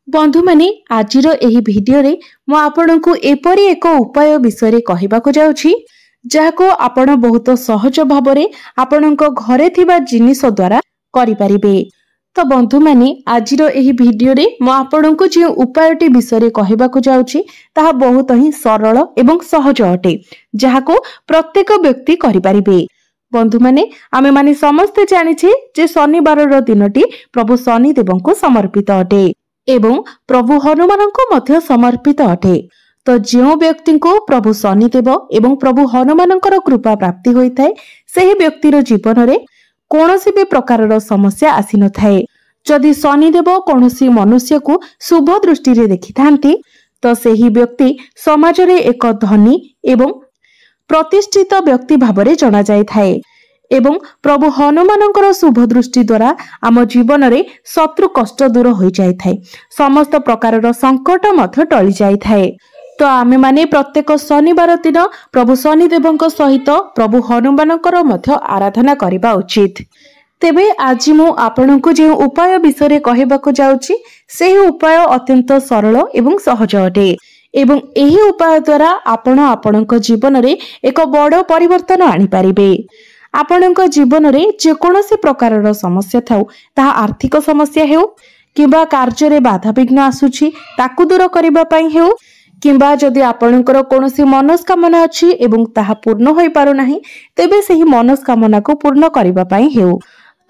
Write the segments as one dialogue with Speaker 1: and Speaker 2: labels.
Speaker 1: बंधु माने आजिर एही भिडियो रे मु आपनकु एपरी एक उपाय विषय कहबाकू जाउछि जाको आपण बहुत सहज भाबरे आपनक घरे थिबा जिनिस द्वारा करि परिबे। तो बंधु माने आजिर एही भिडियो रे मु आपनकु जे उपायटी विषय कहबाकू जाउछि ताहा बहुत ही सरल एवं सहज अटे जाको प्रत्येक व्यक्ति करि परिबे। बंधु माने आमे माने समस्त जानिछे जे शनिवार रो दिनटी प्रभु शनि देवंको समर्पित अटे एवं प्रभु हनुमान को मध्य समर्पित अटे। तो जो व्यक्ति को प्रभु शनिदेव एवं प्रभु हनुमान कृपा प्राप्ति होता है सही व्यक्तिर जीवन में कौनसी भी प्रकार समस्या आसी न थाए। जदि शनिदेव कौनसी मनुष्य को शुभ दृष्टि रे देखि थांती तो सही व्यक्ति समाज रे एक धनी एवं प्रतिष्ठित व्यक्ति भावरे जना जाय थाए एवं प्रभु हनुमानंकर शुभ दृष्टि द्वारा आम जीवन रे शत्रु कष्ट दूर हो जाय थाए, समस्त प्रकार संकट मध्य टली जाय थाए। तो आमे माने प्रत्येक शनिवार दिन प्रभु शनिदेवंक सहित प्रभु हनुमानंकर मध्य आराधना करिबा उचित। तेबे आज मु आपनकु जे उपाय विषय कहबाकू जाउछि सेही उपाय अत्यंत सरल एवं सहज अटे एवं एही उपाय द्वारा आपण आपनक जीवन रे एक बड़ परिवर्तन आनि पारिबे। आपणक जीवन रे जे कोनोसी प्रकारर समस्या थाउ ताहा आर्थिक समस्या हेउ किबा कार्य रे बाधा विघ्न आसुछि ताकु दूर करिबा पई हेउ किबा जदि आपणकर कोनोसी मनस्कामना अछि एवं ताहा पूर्ण होई पारु नाही तेबे सेही मनस्कामना को पूर्ण करिबा पई हेउ।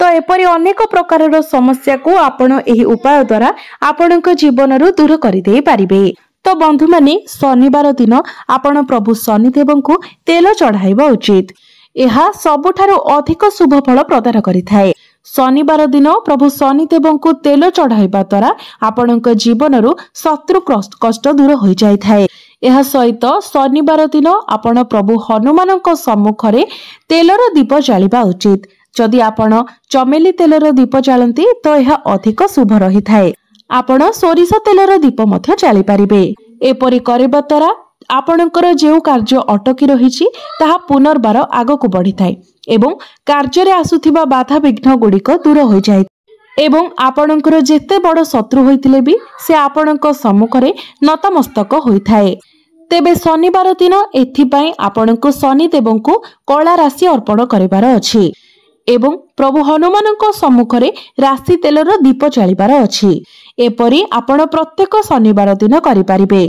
Speaker 1: तो एपरि अनेक प्रकारर समस्या को आपण एही उपाय द्वारा आपणक जीवन रु दूर करि देई पारिबे। तो बंधु माने शनिवार दिन आपण प्रभु शनिदेवंकु तेल चढ़ाइबा उचित। यह सबुठारु अधिक शुभ फल प्रदान करिथाए। शनिवार दिन प्रभु शनिदेवंकु तेल चढ़ाइबा द्वारा आपणक जीवन रु शत्रु कष्ट दूर हो जाइथाए। यह सहित शनिवार दिन आपण प्रभु हनुमानक सम्मुखरे तेलर दीप जालिबा उचित। जदि आपण चमेली तेलर दीप जालंती तो यह अधिक शुभ रहिथाए। आपण सोरिष तेलर दीप मध्य जाली पारिबे। एपरि करिबा द्वारा आपणकर जेउ कार्य अटकी रहिछि ताहा पुनर्बार आगकु बढ़ी थाए एवं कार्य रे आसुथिबा बाधा विघ्न गुड़िक दूर हो जाय एवं आपणकर जेते बड़ शत्रु होइतिले भी से आपणक सम्मुखरे नतमस्तक होइथाए। तेबे शनिवार दिन एथिपाई आपणक शनि देवंकु कला राशि अर्पण करिवार अछि एवं प्रभु हनुमानक सम्मुखरे राशि तेलर दीप जालिबार अछि। एपरि आपण प्रत्येक शनिवार दिन करि पारिबे।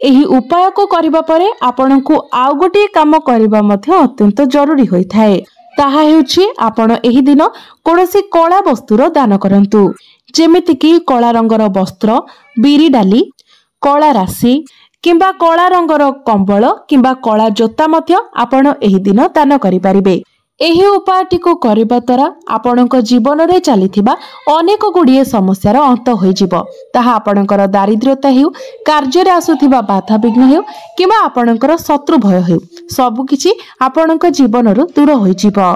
Speaker 1: एही उपाय को करिबा परे आपणकु आउ गोटे काम करिबा मध्य अत्यंत जरूरी होइथाए। ताहा हेउछि आपण एही दिन कोनोसी कला वस्तुर दान करंतु जेमिति कि कला रंगर वस्त्र, बीरी डाली, कला राशि किंबा कला रंगर कंबल किंबा कला जोता मध्य आपण एही दिन दान करि पारिबे। एही उपायटी को करिबा द्वारा आपणक जीवन रे चलीथिबा अनेक गुड़िए समस्यार अंत होई जिवो। ताहा आपणकर दारिद्र्यता हेउ, कार्य रे आसुथिबा बाधा विघ्न हेउ किबा आपणकर शत्रु भय हेउ सब किछि आपणक जीवन रु दूर होई जिवो।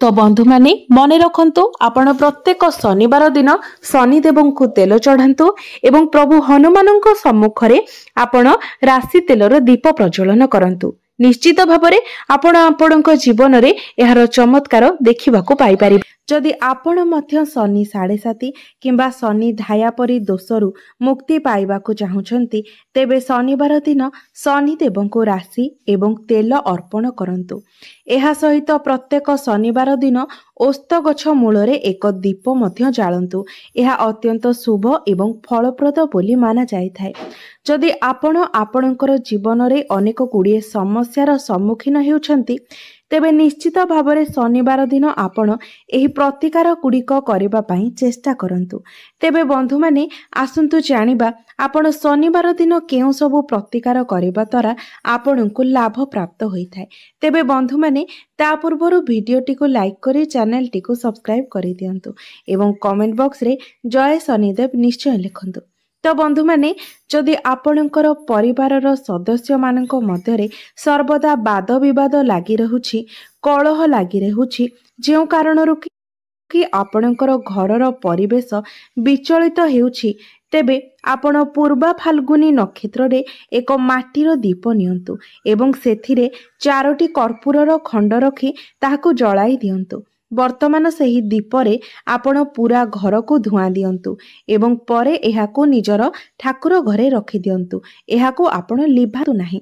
Speaker 1: तो बंधु माने मने रखंतु आपण प्रत्येक शनिवार दिन शनि देवंकु तेल चढ़ांतु एवं प्रभु हनुमानंक सम्मुखरे आपण राशि तेलर दीप प्रज्वलन करंतु। निश्चित भावरे आपण आपणक जीवन रे एहार चमत्कार देखिबाकू पाई परिबे। जदि आपण मध्य शनि 7.5 किंबा शनि धाया परी दोषरु मुक्ति पाइबाकू चाहुछंती तेबे शनिवार दिन शनि देवंकु राशि एवं तेल अर्पण करंतु। एहा सहित प्रत्येक शनिवार दिन ओस्त गछ मूलरे एक दीप मध्य जालंतु। एहा अत्यंत शुभ एवं फलप्रद बोली माना जाइथाए। जदि आपण आपणकर जीवन रे अनेक गुड़िए समस्यार सम्मुखीन हेउछंती तेबे निश्चित भावरे शनिवार दिन आपण एही प्रतिकार गुड़िक करिबा पई चेष्टा करंतु। तेबे बंधु माने आसंतु जानिबा आपण शनिवार दिन केउ सबु प्रतिकार करिबा द्वारा आपणकु लाभ प्राप्त होइथाय। तेबे बंधु माने ता पूर्वरु भिडियोटी को लाइक करी चैनल टी को सब्सक्राइब करि दियंतु एवं कमेंट बॉक्स रे जय शनिदेव निश्चय लिखंतु। तो बंधु माने जदि आपणकर परिवारर सदस्य मानक मध्यरे सर्वदा वाद विवाद लागि रहुछि, कलह लागि रहुछि, जेउ कारणरु कि आपणकर घरर परिवेश विचलित हेउछि तेबे आपण पूर्वा फाल्गुनी नक्षत्र रे एक माटीर दीप नियंतु एवं सेथिरे 4टी कर्पूरर खंड रखी ताहाकु जळाई दियंतु। ବର୍ତ୍ତମାନ ସେହି ଦୀପରେ ଆପଣ ପୂରା ଘରକୁ ଧୂଆଁ ଦିଅନ୍ତୁ ଏବଂ ପରେ ଏହାକୁ ନିଜର ଠାକୁର ଘରେ ରଖିଦିଅନ୍ତୁ। ଏହାକୁ ଆପଣ ଲିଭାନ୍ତୁ ନାହିଁ।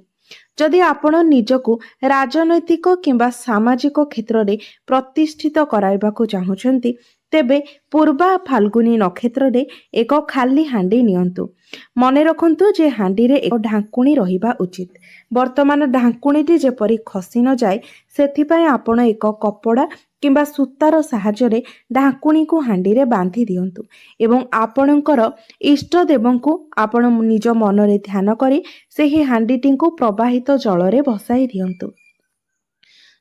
Speaker 1: ଯଦି ଆପଣ ନିଜକୁ ରାଜନୈତିକ କିମ୍ବା ସାମାଜିକ କ୍ଷେତ୍ରରେ ପ୍ରତିଷ୍ଠିତ କରାଇବାକୁ ଚାହୁଁଛନ୍ତି, ତେବେ ପୂର୍ବା ଫାଲ୍ଗୁନୀ ନକ୍ଷତ୍ରରେ ଏକ ଖାଲି ହାଣ୍ଡି ନିଅନ୍ତୁ। ମନେ ରଖନ୍ତୁ ଯେ ହାଣ୍ଡିରେ ଏକ ଢାଙ୍କୁଣୀ ରହିବା ଉଚିତ। ବର୍ତ୍ତମାନ ଢାଙ୍କୁଣୀଟି ଯେପରି ଖସି ନଯାଏ ସେଥିପାଇଁ ଆପଣ ଏକ କପଡ଼ା କିମ୍ବା ସୂତାର ସାହାଯ୍ୟରେ ଢାଙ୍କୁଣୀକୁ ହାଣ୍ଡିରେ ବାନ୍ଧି ଦିଅନ୍ତୁ ଏବଂ ଆପଣଙ୍କର ଇଷ୍ଟଦେବଙ୍କୁ ଆପଣ ନିଜ ମନରେ ଧ୍ୟାନ କରି ସେହି ହାଣ୍ଡିଟିକୁ ପ୍ରବାହିତ ଜଳରେ ଭସାଇ ଦିଅନ୍ତୁ।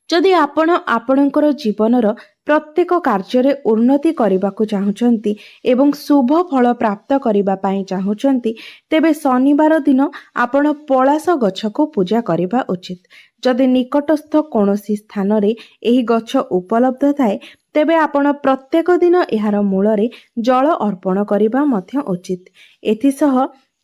Speaker 1: ଯଦି ଆପଣ ଆପଣଙ୍କର ଜୀବନର ପ୍ରତ୍ୟେକ କାର୍ଯ୍ୟରେ ଉନ୍ନତି କରିବାକୁ ଚାହୁଁଛନ୍ତି ଏବଂ ଶୁଭ ଫଳ ପ୍ରାପ୍ତ କରିବା ପାଇଁ ଚାହୁଁଛନ୍ତି, ତେବେ ଶନିବାର ଦିନ ଆପଣ ପଳାଶ ଗଛକୁ ପୂଜା କରିବା ଉଚିତ। ଯଦି ନିକଟସ୍ଥ କୌଣସି ସ୍ଥାନରେ ଏହି ଗଛ ଉପଲବ୍ଧ ଥାଏ, ତେବେ ଆପଣ ପ୍ରତ୍ୟେକ ଦିନ ଏହାର ମୂଳରେ ଜଳ ଅର୍ପଣ କରିବା ମଧ୍ୟ ଉଚିତ। ଏଥିସହ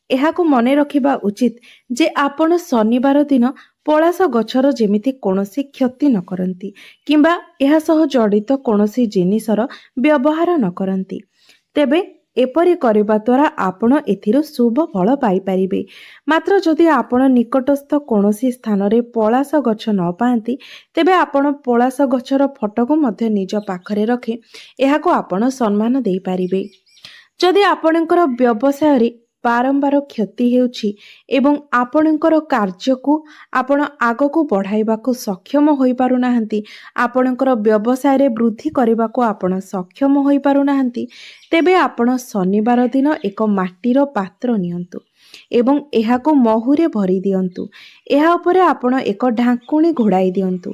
Speaker 1: ଏହାକୁ ମନେ ରଖିବା ଉଚିତ ଯେ ଆପଣ ଶନିବାର ଦିନ ପଳାଶ ଗଛର ଯେମିତି କୌଣସି କ୍ଷତି ନ କରନ୍ତି କିମ୍ବା ଏହା ସହ ଜଡ଼ିତ କୌଣସି ଜିନିଷର ବ୍ୟବହାର ନ କରନ୍ତି। ତେବେ ଏପରି କରିବା ଦ୍ୱାରା ଆପଣ ଏଥିରୁ ଶୁଭ ଫଳ ପାଇପାରିବେ। ମାତ୍ର ଯଦି ଆପଣ ନିକଟସ୍ଥ କୌଣସି ସ୍ଥାନରେ ପଳାଶ ଗଛ ନ ପାଆନ୍ତି, ତେବେ ଆପଣ ପଳାଶ ଗଛର ଫଟୋକୁ ମଧ୍ୟ ନିଜ ପାଖରେ ରଖି ଏହାକୁ ଆପଣ ସମ୍ମାନ ଦେଇପାରିବେ। ଯଦି ଆପଣଙ୍କର ବ୍ୟବସାୟରେ ବାରମ୍ବାର କ୍ଷତି ହେଉଛି ଏବଂ ଆପଣଙ୍କର କାର୍ଯ୍ୟକୁ ଆପଣ ଆଗକୁ ବଢ଼ାଇବାକୁ ସକ୍ଷମ ହୋଇପାରୁନାହାନ୍ତି, ଆପଣଙ୍କର ବ୍ୟବସାୟରେ ବୃଦ୍ଧି କରିବାକୁ ଆପଣ ସକ୍ଷମ ହୋଇପାରୁନାହାନ୍ତି, ତେବେ ଆପଣ ଶନିବାର ଦିନ ଏକ ମାଟିର ପାତ୍ର ନିଅନ୍ତୁ ଏବଂ ଏହାକୁ ମହୁରେ ଭରି ଦିଅନ୍ତୁ। ଏହା ଉପରେ ଆପଣ ଏକ ଢାଙ୍କୁଣୀ ଘୋଡ଼ାଇ ଦିଅନ୍ତୁ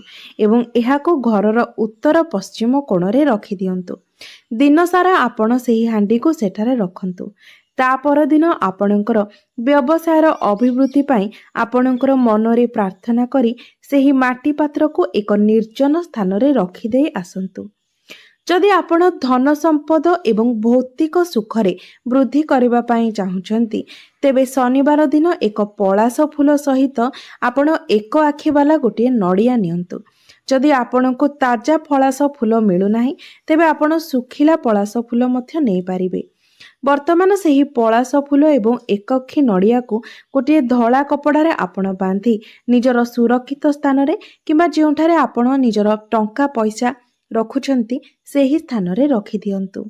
Speaker 1: ଏବଂ ଏହାକୁ ଘରର ଉତ୍ତର ପଶ୍ଚିମ କୋଣରେ ରଖିଦିଅନ୍ତୁ। ଦିନସାରା ଆପଣ ସେହି ହାଣ୍ଡିକୁ ସେଠାରେ ରଖନ୍ତୁ। ତା ପରଦିନ ଆପଣଙ୍କର ବ୍ୟବସାୟର ଅଭିବୃଦ୍ଧି ପାଇଁ ଆପଣଙ୍କର ମନରେ ପ୍ରାର୍ଥନା କରି ସେହି ମାଟି ପାତ୍ରକୁ ଏକ ନିର୍ଜନ ସ୍ଥାନରେ ରଖିଦେଇ ଆସନ୍ତୁ। ଯଦି ଆପଣ ଧନ ସମ୍ପଦ ଏବଂ ଭୌତିକ ସୁଖରେ ବୃଦ୍ଧି କରିବା ପାଇଁ ଚାହୁଁଛନ୍ତି, ତେବେ ଶନିବାର ଦିନ ଏକ ପଳାଶ ଫୁଲ ସହିତ ଆପଣ ଏକ ଆଖିବାଲା ଗୋଟିଏ ନଡ଼ିଆ ନିଅନ୍ତୁ। ଯଦି ଆପଣଙ୍କୁ ତାଜା ପଳାଶ ଫୁଲ ମିଳୁନାହିଁ, ତେବେ ଆପଣ ଶୁଖିଲା ପଳାଶ ଫୁଲ ମଧ୍ୟ ନେଇପାରିବେ। ବର୍ତ୍ତମାନ ସେହି ପଳାଶ ଫୁଲ ଏବଂ ଏକକ୍ଷୀ ନଡ଼ିଆକୁ ଗୋଟିଏ ଧଳା କପଡ଼ାରେ ଆପଣ ବାନ୍ଧି ନିଜର ସୁରକ୍ଷିତ ସ୍ଥାନରେ କିମ୍ବା ଯେଉଁଠାରେ ଆପଣ ନିଜର ଟଙ୍କା ପଇସା ରଖୁଛନ୍ତି ସେହି ସ୍ଥାନରେ ରଖିଦିଅନ୍ତୁ।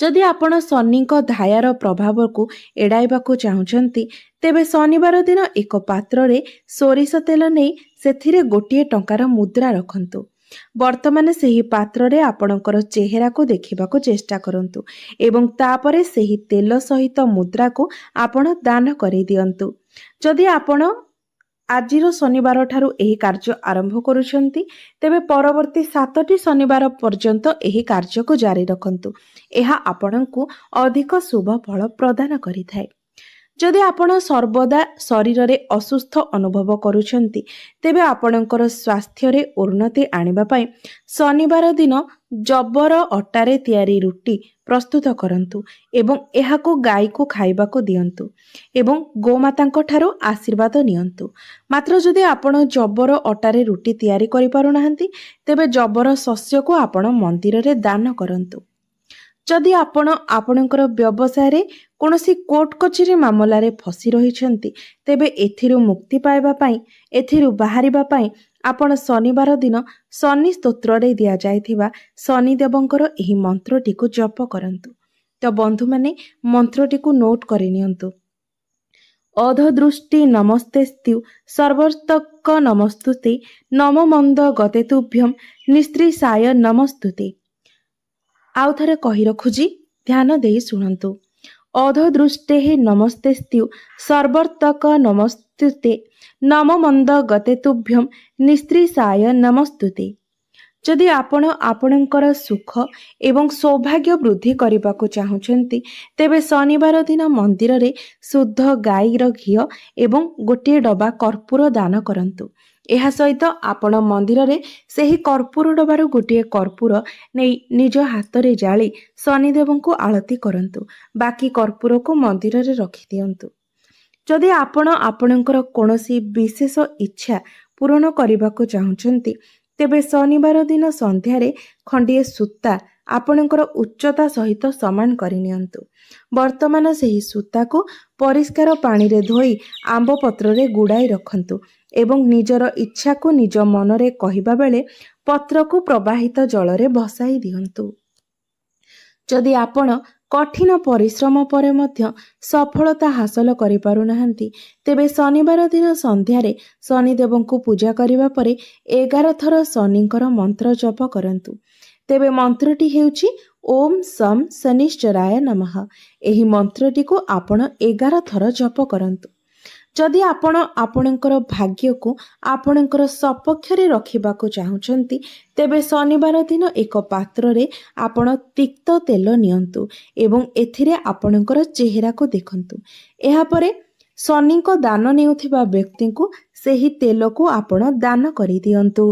Speaker 1: ଯଦି ଆପଣ ଶନିଙ୍କ ଧାୟାର ପ୍ରଭାବକୁ ଏଡ଼ାଇବାକୁ ଚାହୁଁଛନ୍ତି, ତେବେ ଶନିବାର ଦିନ ଏକ ପାତ୍ରରେ ସୋରିଷ ତେଲ ନେଇ ସେଥିରେ ଗୋଟିଏ ଟଙ୍କାର ମୁଦ୍ରା ରଖନ୍ତୁ। ବର୍ତ୍ତମାନ ସେହି ପାତ୍ରରେ ଆପଣଙ୍କର ଚେହେରାକୁ ଦେଖିବାକୁ ଚେଷ୍ଟା କରନ୍ତୁ ଏବଂ ତାପରେ ସେହି ତେଲ ସହିତ ମୁଦ୍ରାକୁ ଆପଣ ଦାନ କରିଦିଅନ୍ତୁ। ଯଦି ଆପଣ ଆଜିର ଶନିବାର ଠାରୁ ଏହି କାର୍ଯ୍ୟ ଆରମ୍ଭ କରୁଛନ୍ତି, ତେବେ ପରବର୍ତ୍ତୀ 7ଟି ଶନିବାର ପର୍ଯ୍ୟନ୍ତ ଏହି କାର୍ଯ୍ୟକୁ ଜାରି ରଖନ୍ତୁ। ଏହା ଆପଣଙ୍କୁ ଅଧିକ ଶୁଭ ଫଳ ପ୍ରଦାନ କରିଥାଏ। ଯଦି ଆପଣ ସର୍ବଦା ଶରୀରରେ ଅସୁସ୍ଥ ଅନୁଭବ କରୁଛନ୍ତି, ତେବେ ଆପଣଙ୍କର ସ୍ୱାସ୍ଥ୍ୟରେ ଉନ୍ନତି ଆଣିବା ପାଇଁ ଶନିବାର ଦିନ ଜବର ଅଟାରେ ତିଆରି ରୁଟି ପ୍ରସ୍ତୁତ କରନ୍ତୁ ଏବଂ ଏହାକୁ ଗାଈକୁ ଖାଇବାକୁ ଦିଅନ୍ତୁ ଏବଂ ଗୋମାତାଙ୍କ ଠାରୁ ଆଶୀର୍ବାଦ ନିଅନ୍ତୁ। ମାତ୍ର ଯଦି ଆପଣ ଜବର ଅଟାରେ ରୁଟି ତିଆରି କରିପାରୁନାହାନ୍ତି, ତେବେ ଜବର ଶସ୍ୟକୁ ଆପଣ ମନ୍ଦିରରେ ଦାନ କରନ୍ତୁ। ଯଦି ଆପଣ ଆପଣଙ୍କର ବ୍ୟବସାୟରେ କୌଣସି କୋର୍ଟ କଚେରୀ ମାମଲାରେ ଫସି ରହିଛନ୍ତି, ତେବେ ଏଥିରୁ ମୁକ୍ତି ପାଇବା ପାଇଁ ଏଥିରୁ ବାହାରିବା ପାଇଁ ଆପଣ ଶନିବାର ଦିନ ଶନି ସ୍ତୋତ୍ରରେ ଦିଆଯାଇଥିବା ଶନିଦେବଙ୍କର ଏହି ମନ୍ତ୍ରଟିକୁ ଜପ କରନ୍ତୁ। ତ ବନ୍ଧୁମାନେ, ମନ୍ତ୍ରଟିକୁ ନୋଟ୍ କରିନିଅନ୍ତୁ। ଅଧଦୃଷ୍ଟି ନମସ୍ତେସ୍ତୁ ସର୍ବର୍ତ୍ତକ ନମସ୍ତୁତେ ନମ ମନ୍ଦ ଗତେ ତୁଭ୍ୟಂ ନିସ୍ତ୍ରୀସାୟ ନମସ୍ତୁତେ। ଆଉ ଥରେ କହି ରଖୁଛି, ଧ୍ୟାନ ଦେଇ ଶୁଣନ୍ତୁ। ଅଧଦୃଷ୍ଟେଃ ନମସ୍ତେସ୍ତୁ ସର୍ବର୍ତ୍ତକ ନମସ୍ତୁତେ ନମ ମନ୍ଦ ଗତେ ତୁଭ୍ୟಂ ନିସ୍ତ୍ରୀସାୟ ନମସ୍ତୁତେ। ଯଦି ଆପଣ ଆପଣଙ୍କର ସୁଖ ଏବଂ ସୌଭାଗ୍ୟ ବୃଦ୍ଧି କରିବାକୁ ଚାହୁଁଛନ୍ତି, ତେବେ ଶନିବାର ଦିନ ମନ୍ଦିରରେ ଶୁଦ୍ଧ ଗାଈର ଘିଅ ଏବଂ ଗୋଟିଏ ଡବା କର୍ପୂର ଦାନ କରନ୍ତୁ। ଏହା ସହିତ ଆପଣ ମନ୍ଦିରରେ ସେହି କର୍ପୂର ଡବାରୁ ଗୋଟିଏ କର୍ପୂର ନେଇ ନିଜ ହାତରେ ଜାଳି ଶନିଦେବଙ୍କୁ ଆଳତି କରନ୍ତୁ। ବାକି କର୍ପୂରକୁ ମନ୍ଦିରରେ ରଖିଦିଅନ୍ତୁ। ଯଦି ଆପଣ ଆପଣଙ୍କର କୌଣସି ବିଶେଷ ଇଚ୍ଛା ପୂରଣ କରିବାକୁ ଚାହୁଁଛନ୍ତି, ତେବେ ଶନିବାର ଦିନ ସନ୍ଧ୍ୟାରେ ଖଣ୍ଡିଏ ସୂତା ଆପଣଙ୍କର ଉଚ୍ଚତା ସହିତ ସମାନ କରିନିଅନ୍ତୁ। ବର୍ତ୍ତମାନ ସେହି ସୂତାକୁ ପରିଷ୍କାର ପାଣିରେ ଧୋଇ ଆମ୍ବ ପତ୍ରରେ ଗୁଡ଼ାଇ ରଖନ୍ତୁ ଏବଂ ନିଜର ଇଚ୍ଛାକୁ ନିଜ ମନରେ କହିବା ବେଳେ ପତ୍ରକୁ ପ୍ରବାହିତ ଜଳରେ ଭସାଇ ଦିଅନ୍ତୁ। ଯଦି ଆପଣ କଠିନ ପରିଶ୍ରମ ପରେ ମଧ୍ୟ ସଫଳତା ହାସଲ କରିପାରୁନାହାନ୍ତି, ତେବେ ଶନିବାର ଦିନ ସନ୍ଧ୍ୟାରେ ଶନିଦେବଙ୍କୁ ପୂଜା କରିବା ପରେ 11 ଥର ଶନିଙ୍କର ମନ୍ତ୍ର ଜପ କରନ୍ତୁ। ତେବେ ମନ୍ତ୍ରଟି ହେଉଛି ଓମ୍ ଶମ୍ ଶନିଶ୍ଚରାୟ ନମଃ। ଏହି ମନ୍ତ୍ରଟିକୁ ଆପଣ 11 ଥର ଜପ କରନ୍ତୁ। ଯଦି ଆପଣ ଆପଣଙ୍କର ଭାଗ୍ୟକୁ ଆପଣଙ୍କର ସପକ୍ଷରେ ରଖିବାକୁ ଚାହୁଁଛନ୍ତି, ତେବେ ଶନିବାର ଦିନ ଏକ ପାତ୍ରରେ ଆପଣ ତିକ୍ତ ତେଲ ନିଅନ୍ତୁ ଏବଂ ଏଥିରେ ଆପଣଙ୍କର ଚେହେରାକୁ ଦେଖନ୍ତୁ। ଏହାପରେ ଶନିଙ୍କ ଦାନ ନେଉଥିବା ବ୍ୟକ୍ତିଙ୍କୁ ସେହି ତେଲକୁ ଆପଣ ଦାନ କରିଦିଅନ୍ତୁ।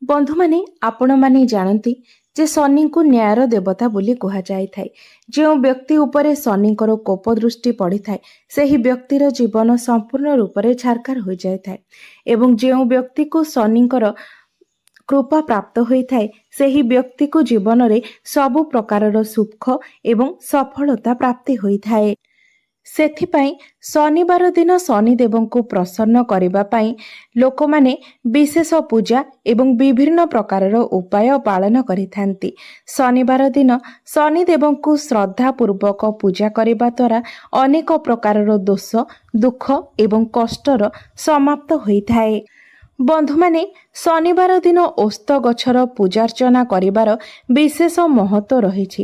Speaker 1: ବନ୍ଧୁମାନେ, ଆପଣମାନେ ଜାଣନ୍ତି ଯେ ଶନିଙ୍କୁ ନ୍ୟାୟର ଦେବତା ବୋଲି କୁହାଯାଇଥାଏ। ଯେଉଁ ବ୍ୟକ୍ତି ଉପରେ ଶନିଙ୍କର କୋପ ଦୃଷ୍ଟି ପଡ଼ିଥାଏ, ସେହି ବ୍ୟକ୍ତିର ଜୀବନ ସମ୍ପୂର୍ଣ୍ଣ ରୂପରେ ଛାରଖାର ହୋଇଯାଇଥାଏ ଏବଂ ଯେଉଁ ବ୍ୟକ୍ତିକୁ ଶନିଙ୍କର କୃପା ପ୍ରାପ୍ତ ହୋଇଥାଏ, ସେହି ବ୍ୟକ୍ତିକୁ ଜୀବନରେ ସବୁ ପ୍ରକାରର ସୁଖ ଏବଂ ସଫଳତା ପ୍ରାପ୍ତି ହୋଇଥାଏ। ସେଥିପାଇଁ ଶନିବାର ଦିନ ଶନିଦେବଙ୍କୁ ପ୍ରସନ୍ନ କରିବା ପାଇଁ ଲୋକମାନେ ବିଶେଷ ପୂଜା ଏବଂ ବିଭିନ୍ନ ପ୍ରକାରର ଉପାୟ ପାଳନ କରିଥାନ୍ତି। ଶନିବାର ଦିନ ଶନିଦେବଙ୍କୁ ଶ୍ରଦ୍ଧାପୂର୍ବକ ପୂଜା କରିବା ଦ୍ୱାରା ଅନେକ ପ୍ରକାରର ଦୋଷ, ଦୁଃଖ ଏବଂ କଷ୍ଟର ସମାପ୍ତ ହୋଇଥାଏ। ବନ୍ଧୁମାନେ, ଶନିବାର ଦିନ ଓସ୍ତ ଗଛର ପୂଜାର୍ଚ୍ଚନା କରିବାର ବିଶେଷ ମହତ୍ତ୍ୱ ରହିଛି।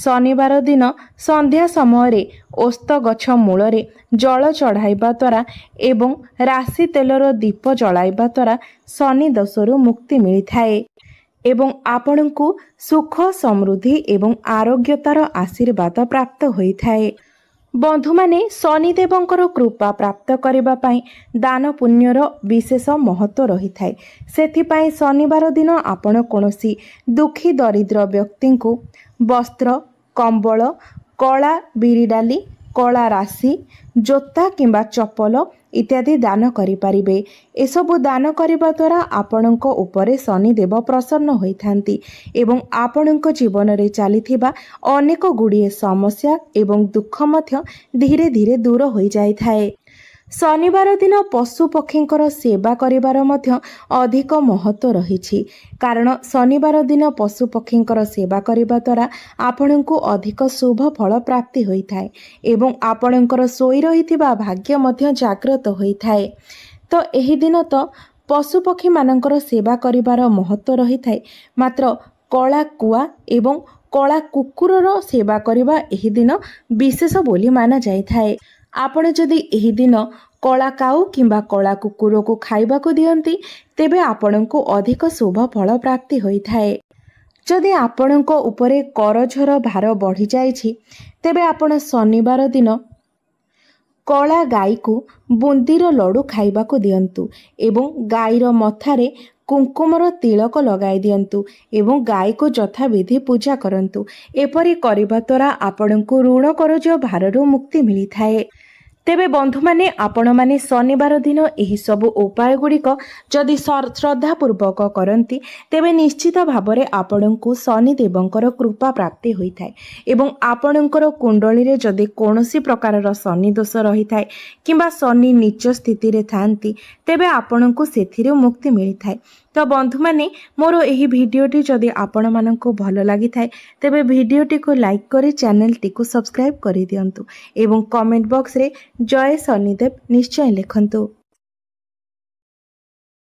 Speaker 1: ଶନିବାର ଦିନ ସନ୍ଧ୍ୟା ସମୟରେ ଓସ୍ତ ଗଛ ମୂଳରେ ଜଳ ଚଢ଼ାଇବା ଦ୍ୱାରା ଏବଂ ରାଶି ତେଲର ଦୀପ ଜଳାଇବା ଦ୍ୱାରା ଶନି ଦୋଷରୁ ମୁକ୍ତି ମିଳିଥାଏ ଏବଂ ଆପଣଙ୍କୁ ସୁଖ, ସମୃଦ୍ଧି ଏବଂ ଆରୋଗ୍ୟତାର ଆଶୀର୍ବାଦ ପ୍ରାପ୍ତ ହୋଇଥାଏ। ବନ୍ଧୁମାନେ, ଶନିଦେବଙ୍କର କୃପା ପ୍ରାପ୍ତ କରିବା ପାଇଁ ଦାନ ପୁଣ୍ୟର ବିଶେଷ ମହତ୍ତ୍ୱ ରହିଥାଏ। ସେଥିପାଇଁ ଶନିବାର ଦିନ ଆପଣ କୌଣସି ଦୁଃଖୀ ଦରିଦ୍ର ବ୍ୟକ୍ତିଙ୍କୁ ବସ୍ତ୍ର, କମ୍ବଳ, କଳା ବିରି ଡାଲି, କଳା ରାଶି, ଜୋତା କିମ୍ବା ଚପଲ ଇତ୍ୟାଦି ଦାନ କରିପାରିବେ। ଏସବୁ ଦାନ କରିବା ଦ୍ୱାରା ଆପଣଙ୍କ ଉପରେ ଶନିଦେବ ପ୍ରସନ୍ନ ହୋଇଥାନ୍ତି ଏବଂ ଆପଣଙ୍କ ଜୀବନରେ ଚାଲିଥିବା ଅନେକ ଗୁଡ଼ିଏ ସମସ୍ୟା ଏବଂ ଦୁଃଖ ମଧ୍ୟ ଧୀରେ ଧୀରେ ଦୂର ହୋଇଯାଇଥାଏ। ଶନିବାର ଦିନ ପଶୁପକ୍ଷୀଙ୍କର ସେବା କରିବାର ମଧ୍ୟ ଅଧିକ ମହତ୍ତ୍ୱ ରହିଛି, କାରଣ ଶନିବାର ଦିନ ପଶୁପକ୍ଷୀଙ୍କର ସେବା କରିବା ଦ୍ୱାରା ଆପଣଙ୍କୁ ଅଧିକ ଶୁଭ ଫଳ ପ୍ରାପ୍ତି ହୋଇଥାଏ ଏବଂ ଆପଣଙ୍କର ଶୋଇ ରହିଥିବା ଭାଗ୍ୟ ମଧ୍ୟ ଜାଗ୍ରତ ହୋଇଥାଏ। ତ ଏହି ଦିନ ତ ପଶୁପକ୍ଷୀମାନଙ୍କର ସେବା କରିବାର ମହତ୍ତ୍ୱ ରହିଥାଏ, ମାତ୍ର କଳା କୁଆ ଏବଂ କଳା କୁକୁରର ସେବା କରିବା ଏହି ଦିନ ବିଶେଷ ବୋଲି ମାନାଯାଇଥାଏ। ଆପଣ ଯଦି ଏହି ଦିନ କଳା କାଉ କିମ୍ବା କଳା କୁକୁରକୁ ଖାଇବାକୁ ଦିଅନ୍ତି, ତେବେ ଆପଣଙ୍କୁ ଅଧିକ ଶୁଭ ଫଳ ପ୍ରାପ୍ତି ହୋଇଥାଏ। ଯଦି ଆପଣଙ୍କ ଉପରେ କରଜର ଭାର ବଢ଼ିଯାଇଛି, ତେବେ ଆପଣ ଶନିବାର ଦିନ କଳା ଗାଈକୁ ବୁନ୍ଦିର ଲଡ଼ୁ ଖାଇବାକୁ ଦିଅନ୍ତୁ ଏବଂ ଗାଈର ମଥାରେ କୁଙ୍କୁମର ତିଳକ ଲଗାଇ ଦିଅନ୍ତୁ ଏବଂ ଗାଈକୁ ଯଥାବିଧି ପୂଜା କରନ୍ତୁ। ଏପରି କରିବା ଦ୍ୱାରା ଆପଣଙ୍କୁ ଋଣ କରଜ ଭାରରୁ ମୁକ୍ତି ମିଳିଥାଏ। ତେବେ ବନ୍ଧୁମାନେ, ଆପଣମାନେ ଶନିବାର ଦିନ ଏହିସବୁ ଉପାୟ ଗୁଡ଼ିକ ଯଦି ଶ୍ରଦ୍ଧାପୂର୍ବକ କରନ୍ତି, ତେବେ ନିଶ୍ଚିତ ଭାବରେ ଆପଣଙ୍କୁ ଶନିଦେବଙ୍କର କୃପା ପ୍ରାପ୍ତି ହୋଇଥାଏ ଏବଂ ଆପଣଙ୍କର କୁଣ୍ଡଳୀରେ ଯଦି କୌଣସି ପ୍ରକାରର ଶନି ଦୋଷ ରହିଥାଏ କିମ୍ବା ଶନି ନୀଚ ସ୍ଥିତିରେ ଥାଆନ୍ତି, ତେବେ ଆପଣଙ୍କୁ ସେଥିରୁ ମୁକ୍ତି ମିଳିଥାଏ। ତ ବନ୍ଧୁମାନେ, ମୋର ଏହି ଭିଡ଼ିଓଟି ଯଦି ଆପଣମାନଙ୍କୁ ଭଲ ଲାଗିଥାଏ, ତେବେ ଭିଡ଼ିଓଟିକୁ ଲାଇକ୍ କରି ଚ୍ୟାନେଲଟିକୁ ସବସ୍କ୍ରାଇବ୍ କରିଦିଅନ୍ତୁ ଏବଂ କମେଣ୍ଟ ବକ୍ସରେ ଜୟ ଶନିଦେବ ନିଶ୍ଚୟ ଲେଖନ୍ତୁ।